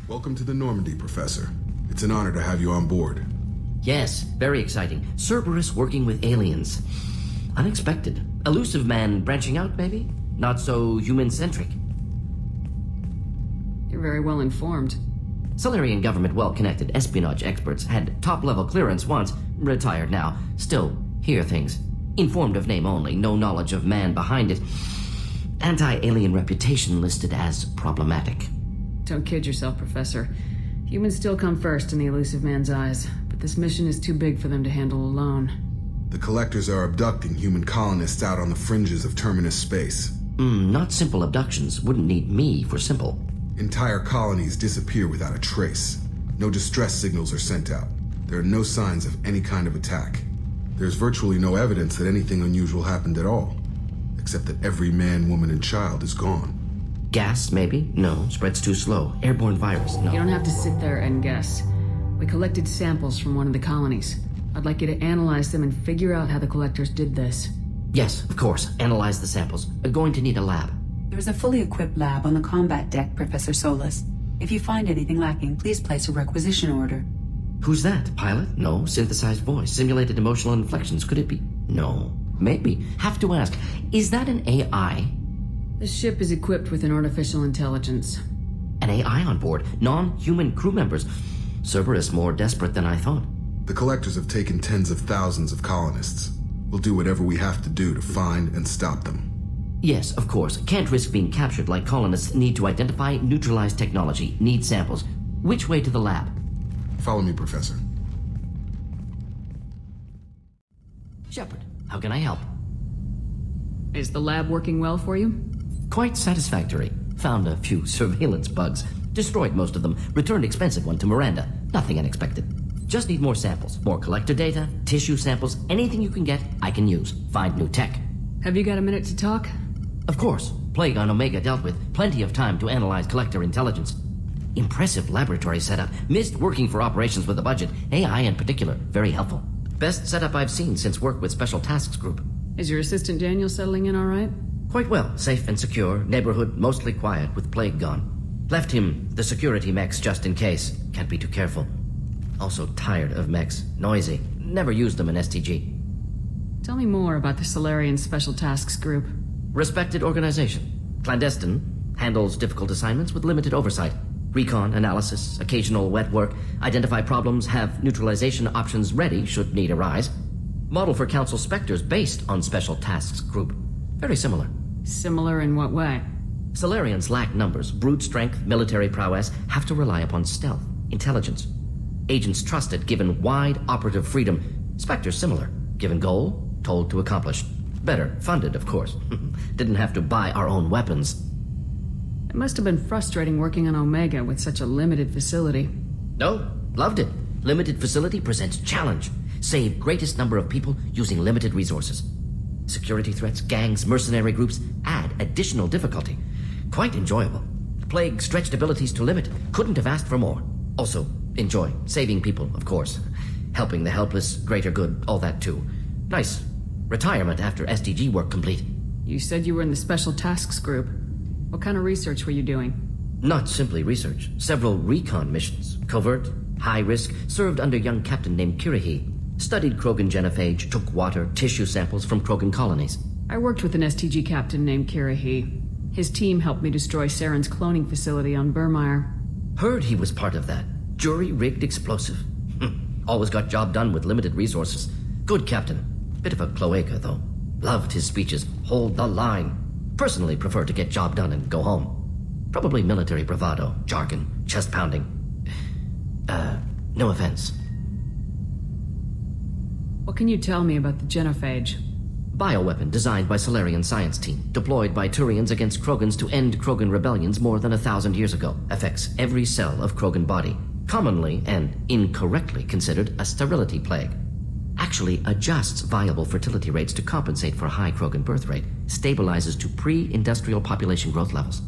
Welcome to the Normandy, Professor. It's an honor to have you on board. Yes, very exciting. Cerberus working with aliens. Unexpected. Elusive man branching out, maybe? Not so human-centric. You're very well informed. Solarian government well-connected espionage experts had top-level clearance once, retired now. Still, hear things. Informed of name only, no knowledge of man behind it. Anti-alien reputation listed as problematic. Don't kid yourself, Professor. Humans still come first in the elusive man's eyes, but this mission is too big for them to handle alone. The Collectors are abducting human colonists out on the fringes of Terminus space. Not simple abductions. Wouldn't need me for simple. Entire colonies disappear without a trace. No distress signals are sent out. There are no signs of any kind of attack. There's virtually no evidence that anything unusual happened at all, except that every man, woman, and child is gone. Gas, maybe? No, spreads too slow. Airborne virus, no. You don't have to sit there and guess. We collected samples from one of the colonies. I'd like you to analyze them and figure out how the Collectors did this. Yes, of course. Analyze the samples. Going to need a lab. There is a fully equipped lab on the combat deck, Professor Solis. If you find anything lacking, please place a requisition order. Who's that? Pilot? No. Synthesized voice. Simulated emotional inflections. Could it be? No. Maybe. Have to ask. Is that an AI? The ship is equipped with an artificial intelligence. An AI on board? Non-human crew members? Cerberus more desperate than I thought. The Collectors have taken tens of thousands of colonists. We'll do whatever we have to do to find and stop them. Yes, of course. Can't risk being captured like colonists. Need to identify, neutralize technology. Need samples. Which way to the lab? Follow me, Professor. Shepard, how can I help? Is the lab working well for you? Quite satisfactory. Found a few surveillance bugs. Destroyed most of them. Returned expensive one to Miranda. Nothing unexpected. Just need more samples. More collector data, tissue samples, anything you can get, I can use. Find new tech. Have you got a minute to talk? Of course. Plague on Omega dealt with. Plenty of time to analyze collector intelligence. Impressive laboratory setup. Missed working for operations with a budget. AI in particular. Very helpful. Best setup I've seen since work with Special Tasks Group. Is your assistant Daniel settling in all right? Quite well. Safe and secure. Neighborhood mostly quiet with Plague gone. Left him the security mechs just in case. Can't be too careful. Also tired of mechs. Noisy. Never used them in STG. Tell me more about the Solarian Special Tasks Group. Respected organization. Clandestine. Handles difficult assignments with limited oversight. Recon, analysis, occasional wet work. Identify problems, have neutralization options ready should need arise. Model for Council Spectres based on Special Tasks Group. Very similar. Similar in what way? Solarians lack numbers, brute strength, military prowess, have to rely upon stealth, intelligence. Agents trusted, given wide operative freedom. Spectres similar, given goal, told to accomplish. Better, funded, of course. Didn't have to buy our own weapons. It must have been frustrating working on Omega with such a limited facility. No, loved it. Limited facility presents challenge. Save greatest number of people using limited resources. Security threats, gangs, mercenary groups add additional difficulty. Quite enjoyable. Plague stretched abilities to limit. Couldn't have asked for more. Also, enjoy. Saving people, of course. Helping the helpless, greater good, all that too. Nice. Retirement after STG work complete. You said you were in the Special Tasks Group. What kind of research were you doing? Not simply research. Several recon missions. Covert, high risk, served under young captain named Kirihi. Studied Krogan genophage, took water, tissue samples from Krogan colonies. I worked with an STG captain named Kirihi. His team helped me destroy Saren's cloning facility on Burmire. Heard he was part of that. Jury-rigged explosive. Always got job done with limited resources. Good captain. Bit of a cloaca, though. Loved his speeches. Hold the line. Personally prefer to get job done and go home. Probably military bravado, jargon, chest pounding. No offense. What can you tell me about the genophage? Bioweapon designed by Solarian science team, deployed by Turians against Krogans to end Krogan rebellions more than 1,000 years ago. Affects every cell of Krogan body. Commonly and incorrectly considered a sterility plague. Actually adjusts viable fertility rates to compensate for high Krogan birth rate. Stabilizes to pre-industrial population growth levels.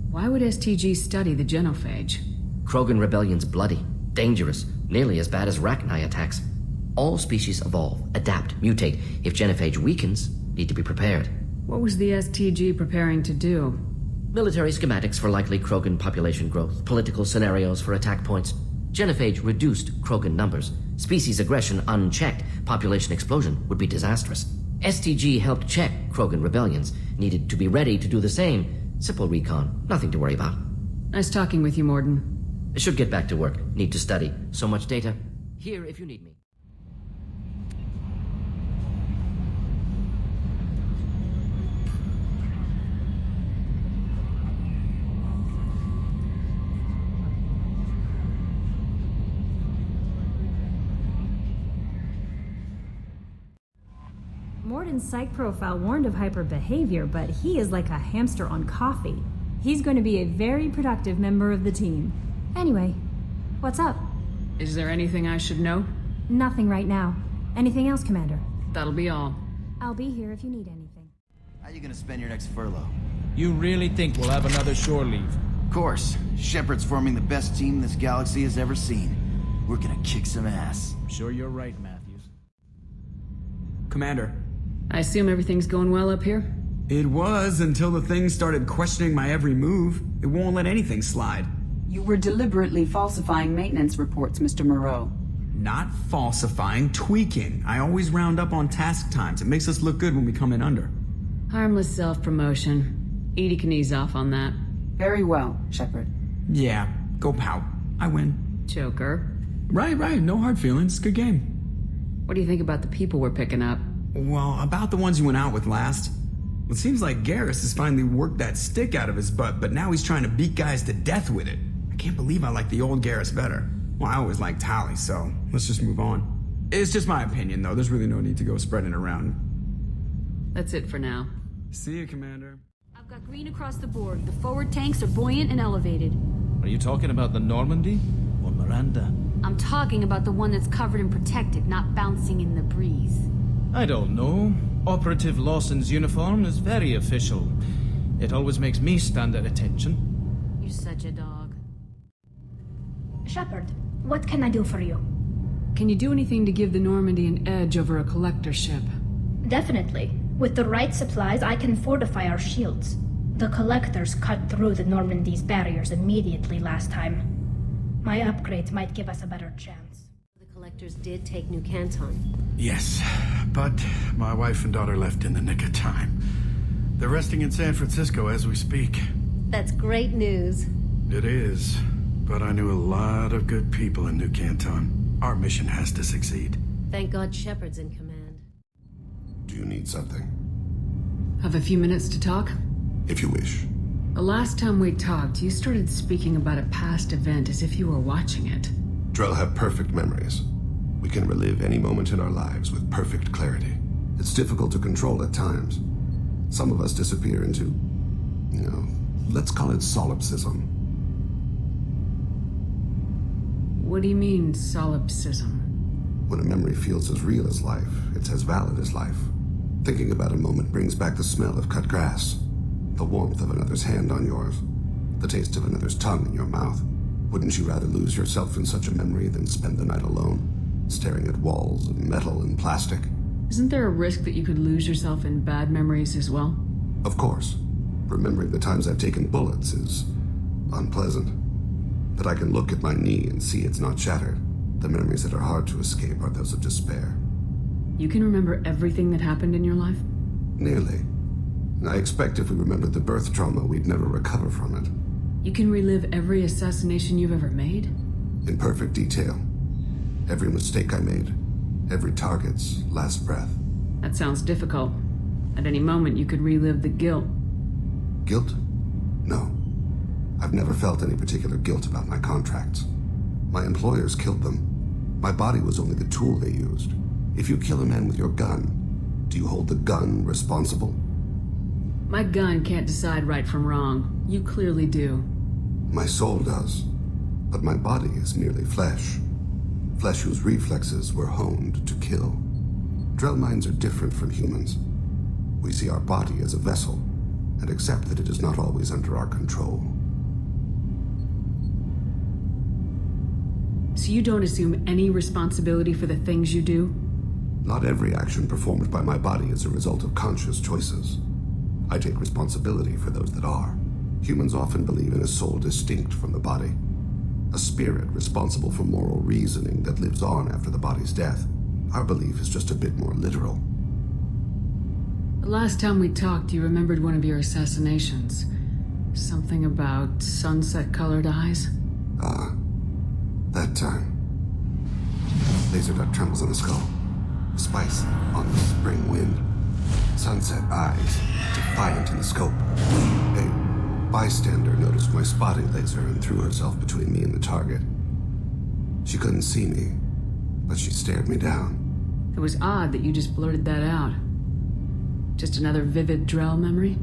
Why would STG study the genophage? Krogan rebellion's bloody, dangerous, nearly as bad as Rachni attacks. All species evolve, adapt, mutate. If genophage weakens, need to be prepared. What was the STG preparing to do? Military schematics for likely Krogan population growth, political scenarios for attack points. Genophage reduced Krogan numbers. Species aggression unchecked, population explosion would be disastrous. STG helped check Krogan rebellions. Needed to be ready to do the same. Simple recon, nothing to worry about. Nice talking with you, Morden. I should get back to work. Need to study. So much data. Here if you need me. Morden's psych profile warned of hyper behavior, but he is like a hamster on coffee. He's going to be a very productive member of the team. Anyway, what's up? Is there anything I should know? Nothing right now. Anything else, Commander? That'll be all. I'll be here if you need anything. How you gonna spend your next furlough? You really think we'll have another shore leave? Of course. Shepard's forming the best team this galaxy has ever seen. We're gonna kick some ass. I'm sure you're right, Matthews. Commander, I assume everything's going well up here? it was until the thing started questioning my every move. It won't let anything slide. You were deliberately falsifying maintenance reports, Mr. Moreau. Not falsifying, tweaking. I always round up on task times. It makes us look good when we come in under. Harmless self-promotion. Edie can ease off on that. Very well, Shepard. Yeah, go pout. I win. Joker. Right, no hard feelings. Good game. What do you think about the people we're picking up? Well, about the ones you went out with last. It seems like Garrus has finally worked that stick out of his butt, but now he's trying to beat guys to death with it. I can't believe I like the old Garrus better. Well, I always liked Tali, so let's just move on. It's just my opinion, though. There's really no need to go spreading it around. That's it for now. See you, Commander. I've got green across the board. The forward tanks are buoyant and elevated. Are you talking about the Normandy? Or Miranda? I'm talking about the one that's covered and protected, not bouncing in the breeze. I don't know. Operative Lawson's uniform is very official. It always makes me stand at attention. You're such a dog. Shepard, what can I do for you? Can you do anything to give the Normandy an edge over a collector ship? Definitely. With the right supplies, I can fortify our shields. The collectors cut through the Normandy's barriers immediately last time. My upgrades might give us a better chance. The collectors did take New Canton. Yes, but my wife and daughter left in the nick of time. They're resting in San Francisco as we speak. That's great news. It is, but I knew a lot of good people in New Canton. Our mission has to succeed. Thank God Shepard's in command. Do you need something? Have a few minutes to talk? If you wish. The last time we talked, you started speaking about a past event as if you were watching it. Drell have perfect memories. We can relive any moment in our lives with perfect clarity. It's difficult to control at times. Some of us disappear into, let's call it solipsism. What do you mean, solipsism? When a memory feels as real as life, it's as valid as life. Thinking about a moment brings back the smell of cut grass, the warmth of another's hand on yours, the taste of another's tongue in your mouth. Wouldn't you rather lose yourself in such a memory than spend the night alone, staring at walls of metal and plastic? Isn't there a risk that you could lose yourself in bad memories as well? Of course. Remembering the times I've taken bullets is unpleasant. But I can look at my knee and see it's not shattered. The memories that are hard to escape are those of despair. You can remember everything that happened in your life? Nearly. I expect if we remembered the birth trauma, we'd never recover from it. You can relive every assassination you've ever made? In perfect detail. Every mistake I made. Every target's last breath. That sounds difficult. At any moment, you could relive the guilt. Guilt? No. I've never felt any particular guilt about my contracts. My employers killed them. My body was only the tool they used. If you kill a man with your gun, do you hold the gun responsible? My gun can't decide right from wrong. You clearly do. My soul does. But my body is merely flesh. Flesh whose reflexes were honed to kill. Drell minds are different from humans. We see our body as a vessel, and accept that it is not always under our control. So you don't assume any responsibility for the things you do? Not every action performed by my body is a result of conscious choices. I take responsibility for those that are. Humans often believe in a soul distinct from the body. A spirit responsible for moral reasoning that lives on after the body's death. Our belief is just a bit more literal. The last time we talked, you remembered one of your assassinations. Something about sunset-colored eyes? Ah, that time. Laser dot trembles on the skull. Spice on the spring wind. Sunset eyes, defiant in the scope. A bystander noticed my spotting laser and threw herself between me and the target. She couldn't see me, but she stared me down. It was odd that you just blurted that out. Just another vivid Drell memory?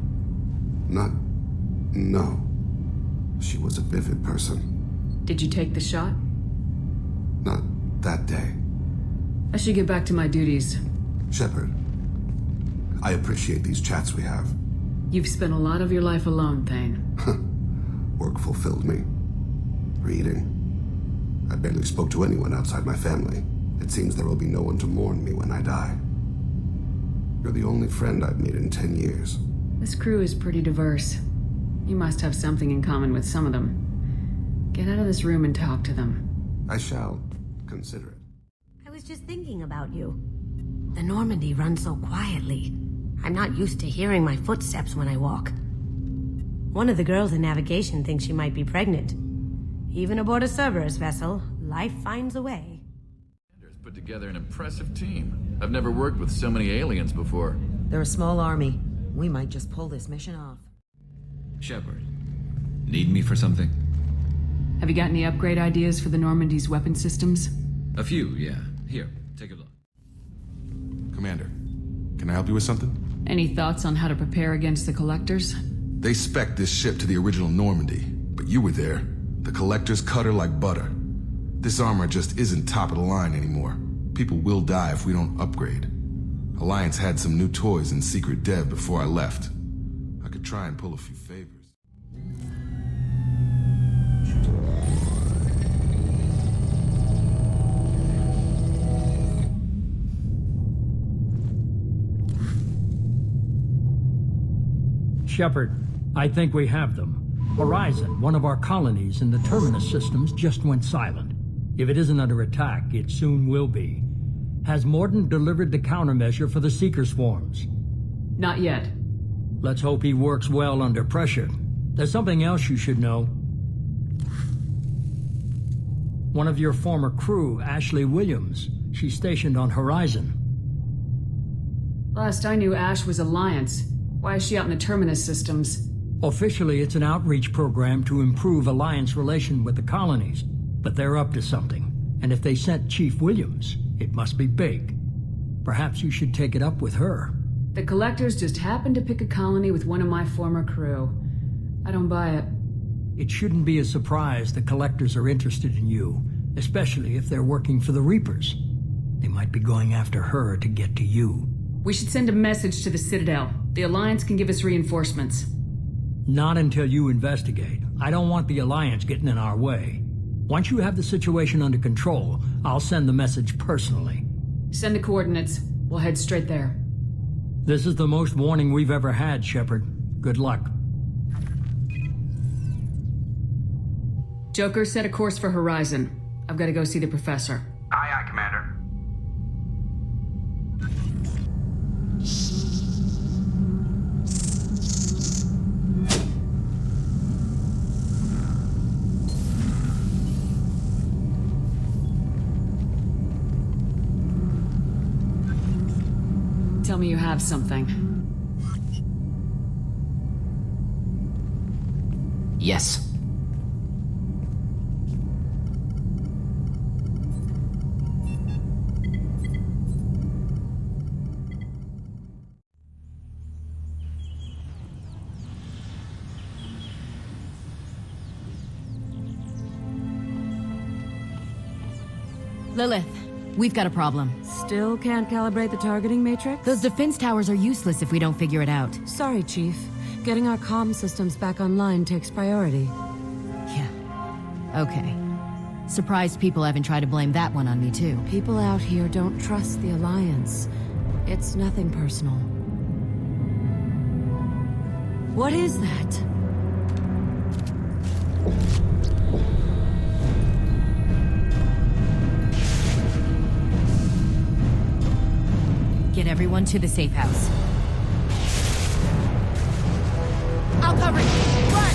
No. She was a vivid person. Did you take the shot? Not that day. I should get back to my duties. Shepard, I appreciate these chats we have. You've spent a lot of your life alone, Thane. Work fulfilled me. Reading. I barely spoke to anyone outside my family. It seems there will be no one to mourn me when I die. You're the only friend I've made in 10 years. This crew is pretty diverse. You must have something in common with some of them. Get out of this room and talk to them. I shall consider it. I was just thinking about you. The Normandy runs so quietly. I'm not used to hearing my footsteps when I walk. One of the girls in navigation thinks she might be pregnant. Even aboard a Cerberus vessel, life finds a way. Put together an impressive team. I've never worked with so many aliens before. They're a small army. We might just pull this mission off. Shepard, need me for something? Have you got any upgrade ideas for the Normandy's weapon systems? A few, yeah. Here, take a look. Commander, can I help you with something? Any thoughts on how to prepare against the Collectors? They spec'd this ship to the original Normandy, but you were there. The Collectors cut her like butter. This armor just isn't top of the line anymore. People will die if we don't upgrade. Alliance had some new toys in secret dev before I left. I could try and pull a few favors. Shepard, I think we have them. Horizon, one of our colonies in the Terminus systems, just went silent. If it isn't under attack, it soon will be. Has Mordin delivered the countermeasure for the Seeker swarms? Not yet. Let's hope he works well under pressure. There's something else you should know. One of your former crew, Ashley Williams, she's stationed on Horizon. Last I knew, Ash was Alliance. Why is she out in the Terminus systems? Officially, it's an outreach program to improve Alliance relation with the colonies. But they're up to something. And if they sent Chief Williams, it must be big. Perhaps you should take it up with her. The Collectors just happened to pick a colony with one of my former crew. I don't buy it. It shouldn't be a surprise the Collectors are interested in you, especially if they're working for the Reapers. They might be going after her to get to you. We should send a message to the Citadel. The Alliance can give us reinforcements. Not until you investigate. I don't want the Alliance getting in our way. Once you have the situation under control, I'll send the message personally. Send the coordinates. We'll head straight there. This is the most warning we've ever had, Shepard. Good luck. Joker, set a course for Horizon. I've got to go see the Professor. Aye, aye, Commander. Tell me you have something. Yes. Lilith, we've got a problem. Still can't calibrate the targeting matrix? Those defense towers are useless if we don't figure it out. Sorry, Chief. Getting our comm systems back online takes priority. Yeah. Okay. Surprised people haven't tried to blame that one on me, too. People out here don't trust the Alliance. It's nothing personal. What is that? Get everyone to the safe house. I'll cover you! Run!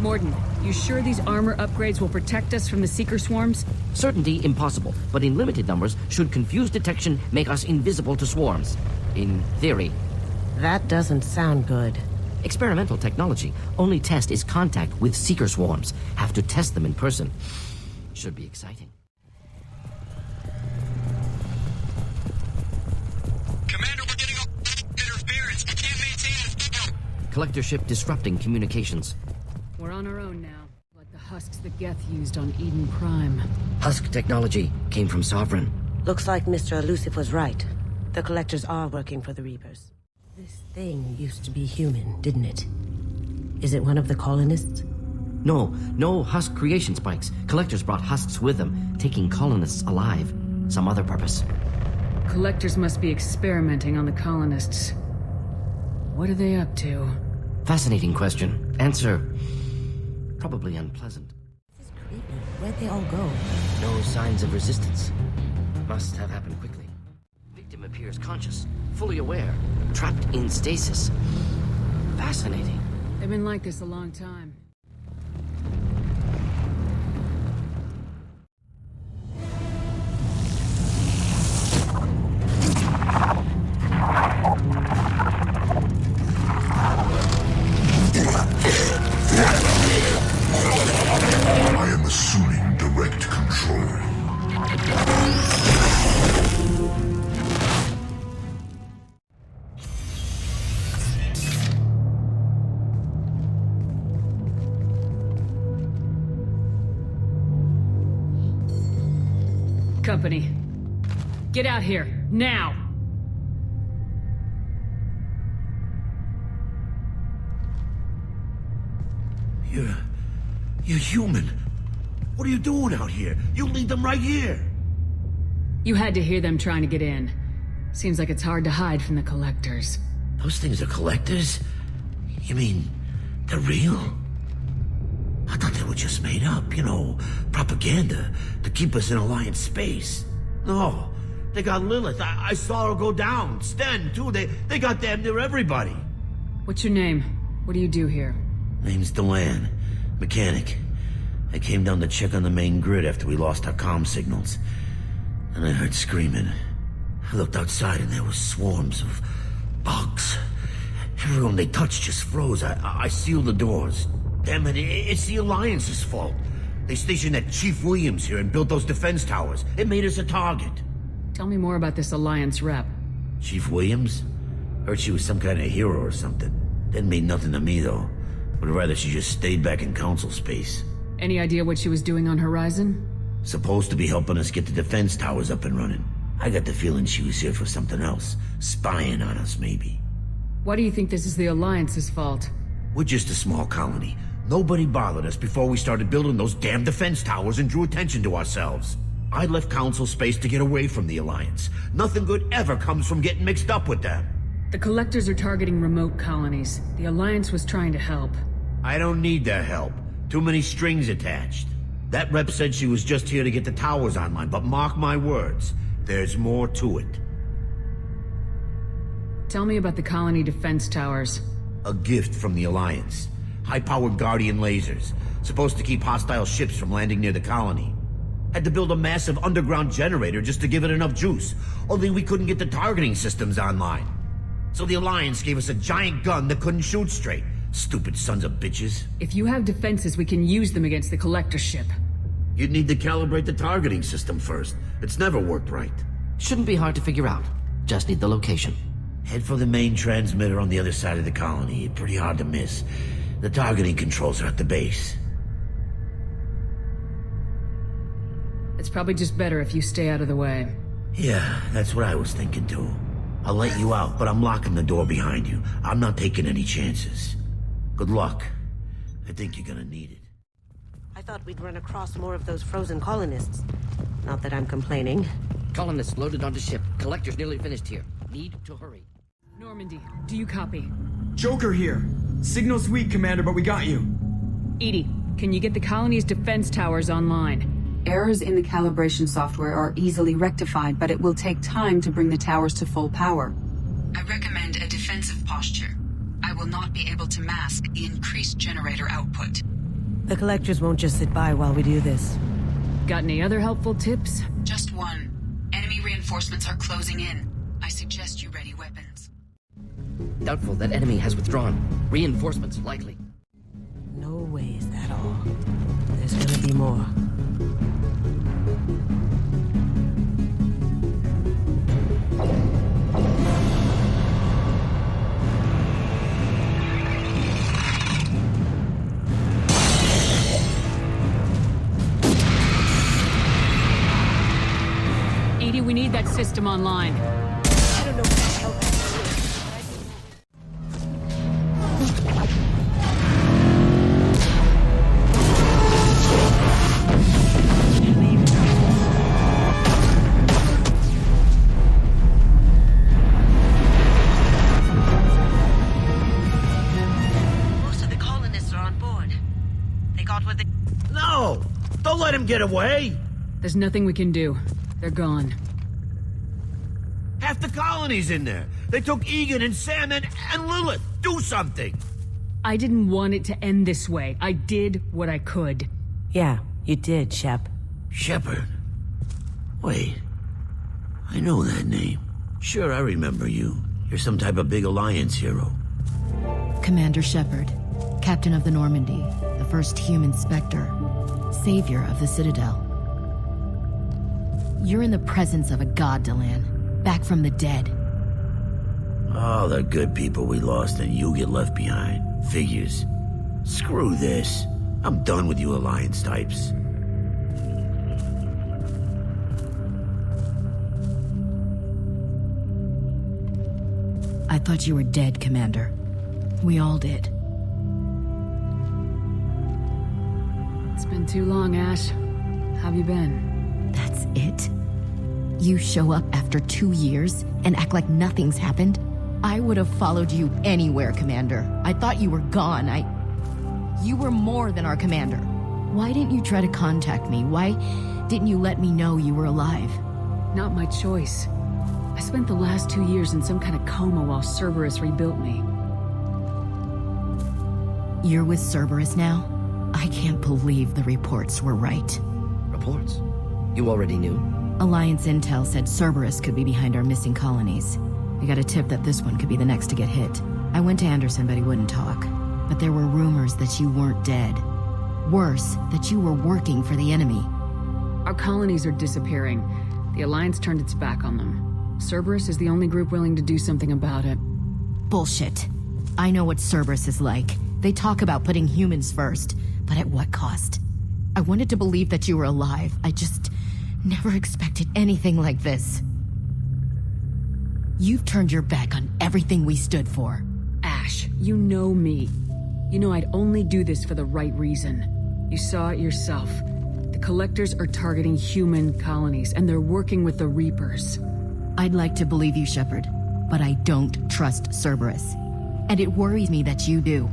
Mordin, you sure these armor upgrades will protect us from the Seeker swarms? Certainty impossible, but in limited numbers, should confused detection make us invisible to swarms. In theory. That doesn't sound good. Experimental technology. Only test is contact with Seeker swarms. Have to test them in person. Should be exciting. Commander, we're getting interference. We can't maintain this. Collector ship disrupting communications. We're on our own now, like the husks that Geth used on Eden Prime. Husk technology came from Sovereign. Looks like Mr. Elusive was right. The Collectors are working for the Reapers. This thing used to be human, didn't it? Is it one of the colonists? No Husk creation spikes. Collectors brought husks with them, taking colonists alive. Some other purpose. Collectors must be experimenting on the colonists. What are they up to? Fascinating question. Answer... probably unpleasant. This is creepy. Where'd they all go? No signs of resistance. Must have happened quickly. Victim appears conscious, fully aware, trapped in stasis. Fascinating. They've been like this a long time. I am assuming direct control. Company, get out here, now! You're human. What are you doing out here? You lead them right here. You had to hear them trying to get in. Seems like it's hard to hide from the Collectors. Those things are collectors? You mean, they're real? I thought they were just made up, propaganda, to keep us in Alliance space. No. They got Lilith. I saw her go down. Sten, too. They got damn near everybody. What's your name? What do you do here? Name's Delan. Mechanic. I came down to check on the main grid after we lost our comm signals. And I heard screaming. I looked outside and there were swarms of bugs. Everyone they touched just froze. I sealed the doors. Damn it, it's the Alliance's fault. They stationed that Chief Williams here and built those defense towers. It made us a target. Tell me more about this Alliance rep. Chief Williams? Heard she was some kind of hero or something. Didn't mean nothing to me, though. Would rather she just stayed back in Council space. Any idea what she was doing on Horizon? Supposed to be helping us get the defense towers up and running. I got the feeling she was here for something else. Spying on us, maybe. Why do you think this is the Alliance's fault? We're just a small colony. Nobody bothered us before we started building those damn defense towers and drew attention to ourselves. I left Council space to get away from the Alliance. Nothing good ever comes from getting mixed up with them. The Collectors are targeting remote colonies. The Alliance was trying to help. I don't need their help. Too many strings attached. That rep said she was just here to get the towers online, but mark my words, there's more to it. Tell me about the colony defense towers. A gift from the Alliance. High-powered Guardian lasers. Supposed to keep hostile ships from landing near the colony. Had to build a massive underground generator just to give it enough juice. Only we couldn't get the targeting systems online. So the Alliance gave us a giant gun that couldn't shoot straight. Stupid sons of bitches. If you have defenses, we can use them against the Collector ship. You'd need to calibrate the targeting system first. It's never worked right. Shouldn't be hard to figure out. Just need the location. Head for the main transmitter on the other side of the colony. Pretty hard to miss. The targeting controls are at the base. It's probably just better if you stay out of the way. Yeah, that's what I was thinking too. I'll let you out, but I'm locking the door behind you. I'm not taking any chances. Good luck. I think you're gonna need it. I thought we'd run across more of those frozen colonists. Not that I'm complaining. Colonists loaded onto ship. Collectors nearly finished here. Need to hurry. Normandy, do you copy? Joker here. Signal's weak, Commander, but we got you. EDI, can you get the colony's defense towers online? Errors in the calibration software are easily rectified, but it will take time to bring the towers to full power. I recommend a defensive posture. I will not be able to mask the increased generator output. The Collectors won't just sit by while we do this. Got any other helpful tips? Just one. Enemy reinforcements are closing in. I suggest you ready weapons. Doubtful that enemy has withdrawn. Reinforcements likely. No way is that all. There's gonna be more. EDI, we need that system online. I don't know what the hell that is. Most of the colonists are on board. They got what they... No! Don't let him get away! There's nothing we can do. They're gone. Half the colony's in there. They took Egan and Sam and Lilith. Do something! I didn't want it to end this way. I did what I could. Yeah, you did, Shep. Shepard. Wait. I know that name. Sure, I remember you. You're some type of big Alliance hero. Commander Shepard, Captain of the Normandy, the first human Spectre, Savior of the Citadel. You're in the presence of a god, Delan. Back from the dead. All the good people we lost and you get left behind. Figures. Screw this. I'm done with you Alliance types. I thought you were dead, Commander. We all did. It's been too long, Ash. How've you been? That's it? You show up after 2 years and act like nothing's happened? I would have followed you anywhere, Commander. I thought you were gone. You were more than our commander. Why didn't you try to contact me? Why didn't you let me know you were alive? Not my choice. I spent the last 2 years in some kind of coma while Cerberus rebuilt me. You're with Cerberus now? I can't believe the reports were right. Reports? You already knew? Alliance intel said Cerberus could be behind our missing colonies. We got a tip that this one could be the next to get hit. I went to Anderson, but he wouldn't talk. But there were rumors that you weren't dead. Worse, that you were working for the enemy. Our colonies are disappearing. The Alliance turned its back on them. Cerberus is the only group willing to do something about it. Bullshit. I know what Cerberus is like. They talk about putting humans first, but at what cost? I wanted to believe that you were alive. I just never expected anything like this. You've turned your back on everything we stood for. Ash, you know me. You know I'd only do this for the right reason. You saw it yourself. The Collectors are targeting human colonies, and they're working with the Reapers. I'd like to believe you, Shepard, but I don't trust Cerberus. And it worries me that you do.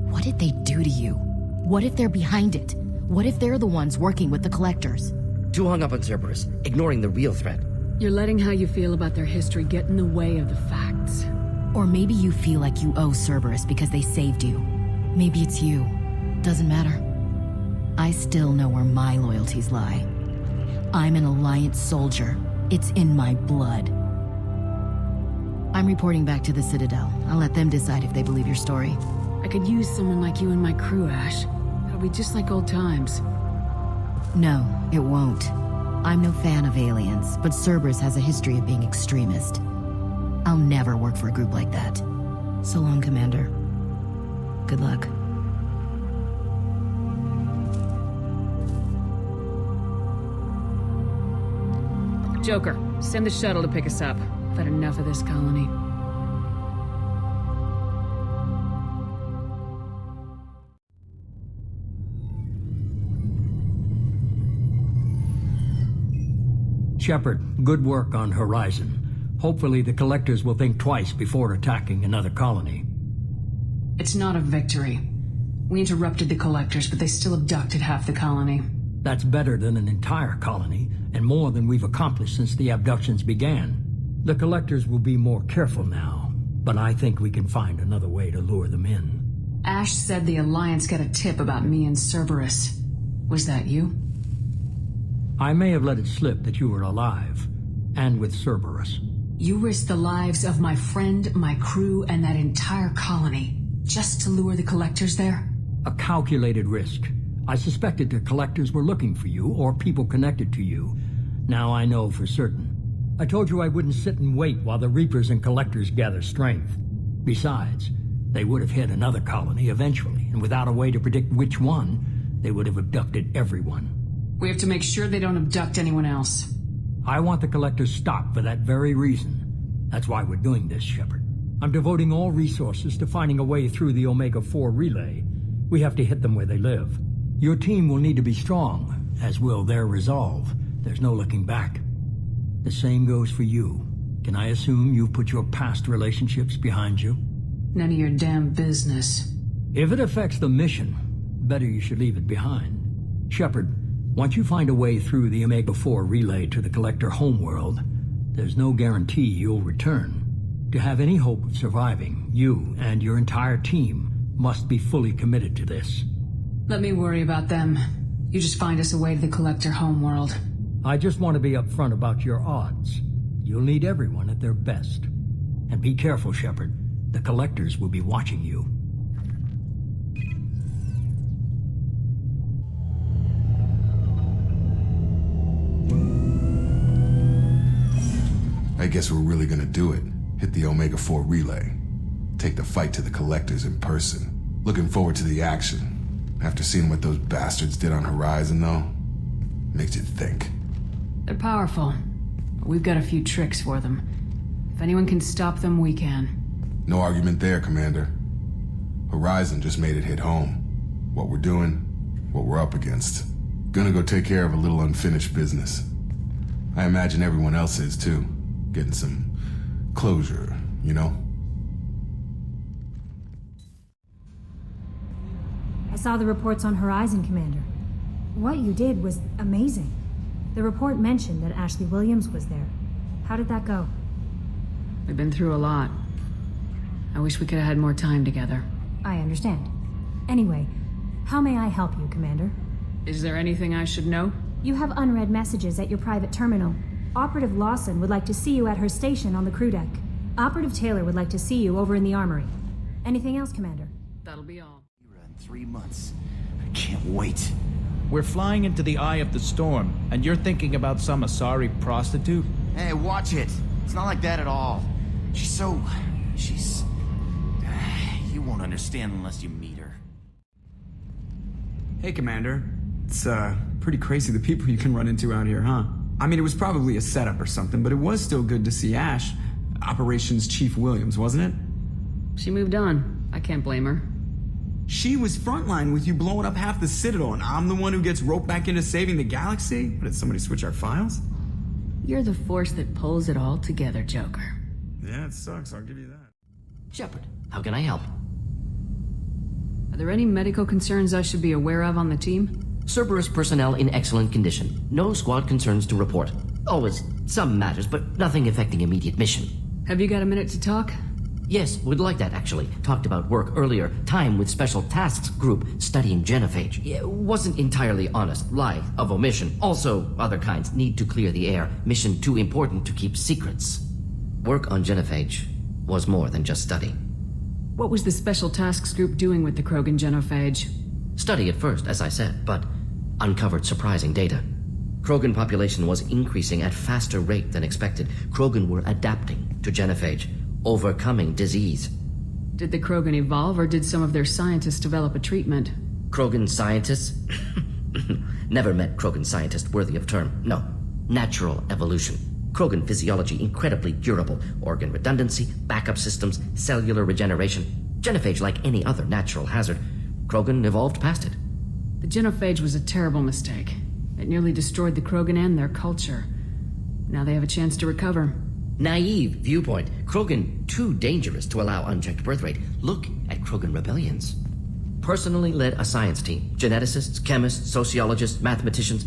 What did they do to you? What if they're behind it? What if they're the ones working with the Collectors? Too hung up on Cerberus, ignoring the real threat. You're letting how you feel about their history get in the way of the facts. Or maybe you feel like you owe Cerberus because they saved you. Maybe it's you. Doesn't matter. I still know where my loyalties lie. I'm an Alliance soldier. It's in my blood. I'm reporting back to the Citadel. I'll let them decide if they believe your story. I could use someone like you in my crew, Ash. It'll be just like old times. No, it won't. I'm no fan of aliens, but Cerberus has a history of being extremist. I'll never work for a group like that. So long, Commander. Good luck. Joker, send the shuttle to pick us up. I've had enough of this colony. Shepard, good work on Horizon. Hopefully the Collectors will think twice before attacking another colony. It's not a victory. We interrupted the Collectors, but they still abducted half the colony. That's better than an entire colony, and more than we've accomplished since the abductions began. The Collectors will be more careful now, but I think we can find another way to lure them in. Ash said the Alliance got a tip about me and Cerberus. Was that you? I may have let it slip that you were alive, and with Cerberus. You risked the lives of my friend, my crew, and that entire colony, just to lure the Collectors there? A calculated risk. I suspected the Collectors were looking for you, or people connected to you. Now I know for certain. I told you I wouldn't sit and wait while the Reapers and Collectors gather strength. Besides, they would have hit another colony eventually, and without a way to predict which one, they would have abducted everyone. We have to make sure they don't abduct anyone else. I want the Collectors stopped for that very reason. That's why we're doing this, Shepard. I'm devoting all resources to finding a way through the Omega-4 relay. We have to hit them where they live. Your team will need to be strong, as will their resolve. There's no looking back. The same goes for you. Can I assume you've put your past relationships behind you? None of your damn business. If it affects the mission, better you should leave it behind. Shepard, once you find a way through the Omega-4 relay to the Collector homeworld, there's no guarantee you'll return. To have any hope of surviving, you and your entire team must be fully committed to this. Let me worry about them. You just find us a way to the Collector homeworld. I just want to be upfront about your odds. You'll need everyone at their best. And be careful, Shepard. The Collectors will be watching you. I guess we're really gonna do it. Hit the Omega-4 relay. Take the fight to the Collectors in person. Looking forward to the action. After seeing what those bastards did on Horizon, though, makes you think. They're powerful, but we've got a few tricks for them. If anyone can stop them, we can. No argument there, Commander. Horizon just made it hit home. What we're doing, what we're up against. Gonna go take care of a little unfinished business. I imagine everyone else is, too. Getting some closure, you know? I saw the reports on Horizon, Commander. What you did was amazing. The report mentioned that Ashley Williams was there. How did that go? We've been through a lot. I wish we could have had more time together. I understand. Anyway, how may I help you, Commander? Is there anything I should know? You have unread messages at your private terminal. Operative Lawson would like to see you at her station on the crew deck. Operative Taylor would like to see you over in the armory. Anything else, Commander? That'll be all. In 3 months. I can't wait. We're flying into the eye of the storm, and you're thinking about some Asari prostitute? Hey, watch it. It's not like that at all. She's... You won't understand unless you meet her. Hey, Commander. It's, pretty crazy the people you can run into out here, huh? I mean, it was probably a setup or something, but it was still good to see Ash. Operations Chief Williams, wasn't it? She moved on. I can't blame her. She was frontline with you blowing up half the Citadel, and I'm the one who gets roped back into saving the galaxy? Did somebody switch our files? You're the force that pulls it all together, Joker. Yeah, it sucks, I'll give you that. Shepard, how can I help? Are there any medical concerns I should be aware of on the team? Cerberus personnel in excellent condition. No squad concerns to report. Always some matters, but nothing affecting immediate mission. Have you got a minute to talk? Yes, would like that, actually. Talked about work earlier. Time with Special Tasks Group studying genophage. Yeah, wasn't entirely honest. Lie of omission. Also, other kinds. Need to clear the air. Mission too important to keep secrets. Work on genophage was more than just study. What was the Special Tasks Group doing with the Krogan genophage? Study at first, as I said, but uncovered surprising data. Krogan population was increasing at faster rate than expected. Krogan were adapting to genophage, overcoming disease. Did the Krogan evolve, or did some of their scientists develop a treatment? Krogan scientists? Never met Krogan scientist worthy of term. No. Natural evolution. Krogan physiology incredibly durable. Organ redundancy, backup systems, cellular regeneration. Genophage like any other natural hazard. Krogan evolved past it. The genophage was a terrible mistake. It nearly destroyed the Krogan and their culture. Now they have a chance to recover. Naive viewpoint. Krogan too dangerous to allow unchecked birth rate. Look at Krogan rebellions. Personally led a science team. Geneticists, chemists, sociologists, mathematicians.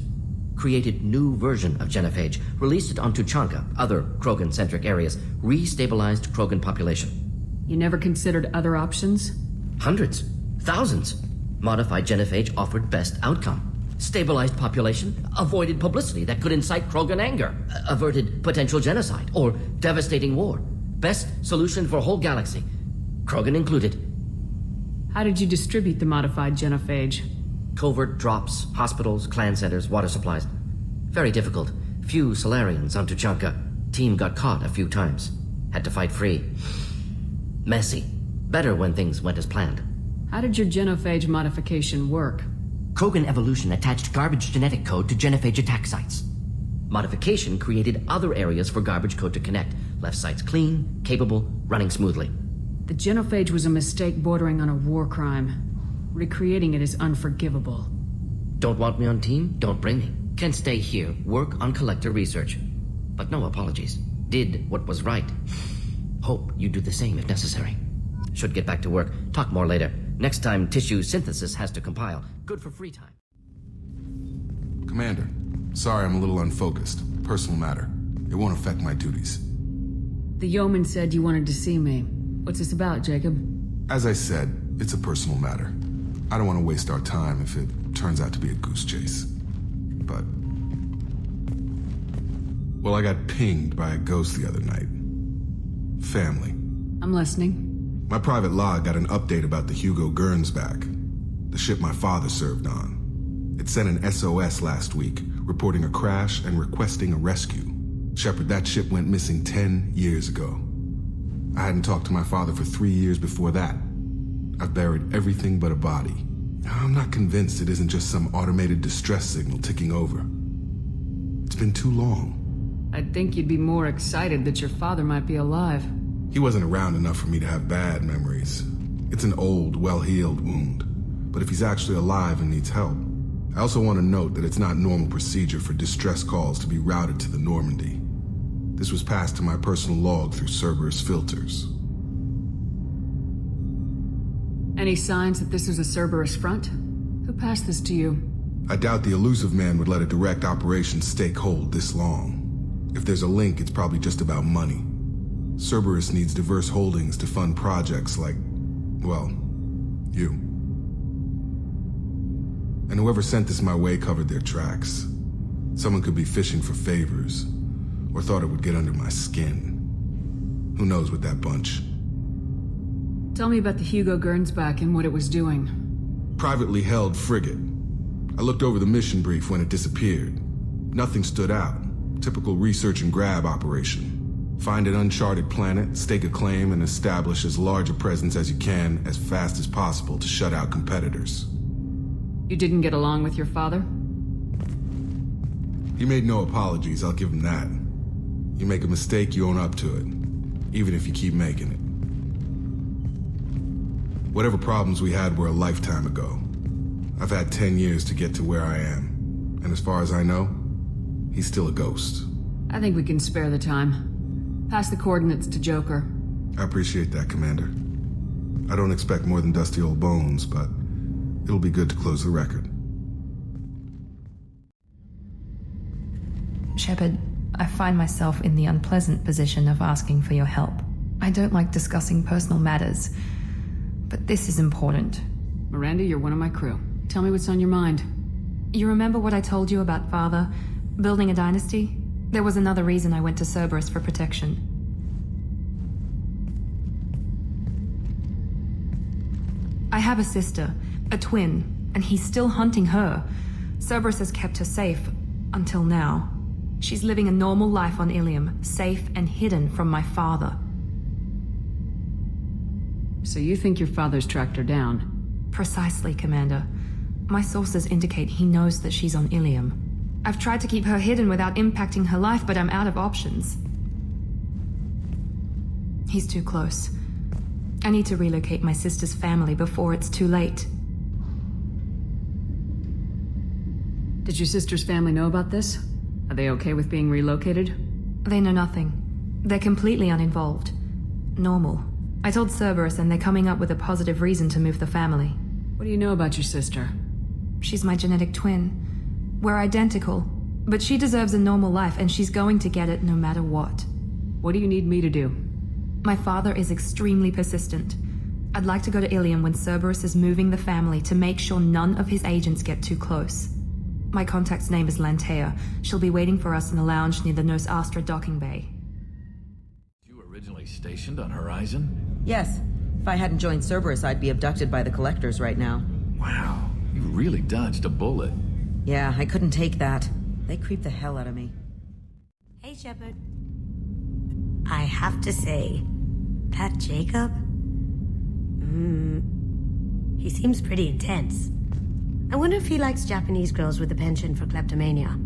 Created new version of genophage. Released it on Tuchanka, other Krogan-centric areas. Restabilized Krogan population. You never considered other options? Hundreds. Thousands. Modified genophage offered best outcome. Stabilized population, avoided publicity that could incite Krogan anger, averted potential genocide, or devastating war. Best solution for whole galaxy. Krogan included. How did you distribute the modified genophage? Covert drops, hospitals, clan centers, water supplies. Very difficult. Few Solarians on Tuchanka. Team got caught a few times. Had to fight free. Messy. Better when things went as planned. How did your genophage modification work? Krogan evolution attached garbage genetic code to genophage attack sites. Modification created other areas for garbage code to connect. Left sites clean, capable, running smoothly. The genophage was a mistake bordering on a war crime. Recreating it is unforgivable. Don't want me on team? Don't bring me. Can stay here, work on collector research. But no apologies. Did what was right. Hope you do the same if necessary. Should get back to work. Talk more later. Next time tissue synthesis has to compile. Good for free time. Commander, sorry I'm a little unfocused. Personal matter. It won't affect my duties. The yeoman said you wanted to see me. What's this about, Jacob? As I said, it's a personal matter. I don't want to waste our time if it turns out to be a goose chase. But... well, I got pinged by a ghost the other night. Family. I'm listening. My private log got an update about the Hugo Gernsback, the ship my father served on. It sent an SOS last week, reporting a crash and requesting a rescue. Shepard, that ship went missing 10 years ago. I hadn't talked to my father for 3 years before that. I've buried everything but a body. I'm not convinced it isn't just some automated distress signal ticking over. It's been too long. I'd think you'd be more excited that your father might be alive. He wasn't around enough for me to have bad memories. It's an old, well-healed wound. But if he's actually alive and needs help, I also want to note that it's not normal procedure for distress calls to be routed to the Normandy. This was passed to my personal log through Cerberus filters. Any signs that this was a Cerberus front? Who passed this to you? I doubt the Elusive Man would let a direct operation stake hold this long. If there's a link, it's probably just about money. Cerberus needs diverse holdings to fund projects like, well, you. And whoever sent this my way covered their tracks. Someone could be fishing for favors, or thought it would get under my skin. Who knows with that bunch? Tell me about the Hugo Gernsback and what it was doing. Privately held frigate. I looked over the mission brief when it disappeared. Nothing stood out. Typical research and grab operation. Find an uncharted planet, stake a claim, and establish as large a presence as you can as fast as possible to shut out competitors. You didn't get along with your father? He made no apologies, I'll give him that. You make a mistake, you own up to it. Even if you keep making it. Whatever problems we had were a lifetime ago. I've had 10 years to get to where I am. And as far as I know, he's still a ghost. I think we can spare the time. Pass the coordinates to Joker. I appreciate that, Commander. I don't expect more than dusty old bones, but it'll be good to close the record. Shepard, I find myself in the unpleasant position of asking for your help. I don't like discussing personal matters, but this is important. Miranda, you're one of my crew. Tell me what's on your mind. You remember what I told you about Father? Building a dynasty? There was another reason I went to Cerberus for protection. I have a sister, a twin, and he's still hunting her. Cerberus has kept her safe, until now. She's living a normal life on Ilium, safe and hidden from my father. So you think your father's tracked her down? Precisely, Commander. My sources indicate he knows that she's on Ilium. I've tried to keep her hidden without impacting her life, but I'm out of options. He's too close. I need to relocate my sister's family before it's too late. Did your sister's family know about this? Are they okay with being relocated? They know nothing. They're completely uninvolved. Normal. I told Cerberus and they're coming up with a positive reason to move the family. What do you know about your sister? She's my genetic twin. We're identical, but she deserves a normal life and she's going to get it no matter what. What do you need me to do? My father is extremely persistent. I'd like to go to Ilium when Cerberus is moving the family to make sure none of his agents get too close. My contact's name is Lantea. She'll be waiting for us in a lounge near the Nos Astra docking bay. You originally stationed on Horizon? Yes. If I hadn't joined Cerberus, I'd be abducted by the Collectors right now. Wow, you really dodged a bullet. Yeah, I couldn't take that. They creep the hell out of me. Hey, Shepard. I have to say, that Jacob? He seems pretty intense. I wonder if he likes Japanese girls with a penchant for kleptomania.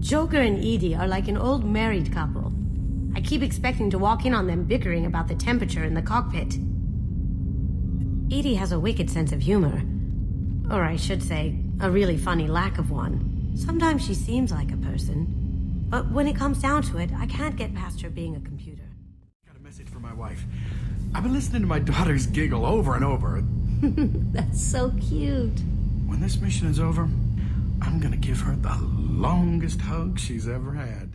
Joker and Edie are like an old married couple. I keep expecting to walk in on them bickering about the temperature in the cockpit. Edie has a wicked sense of humor. Or I should say, a really funny lack of one. Sometimes she seems like a person. But when it comes down to it, I can't get past her being a computer. Got a message from my wife. I've been listening to my daughters giggle over and over. That's so cute. When this mission is over, I'm gonna give her the longest hug she's ever had.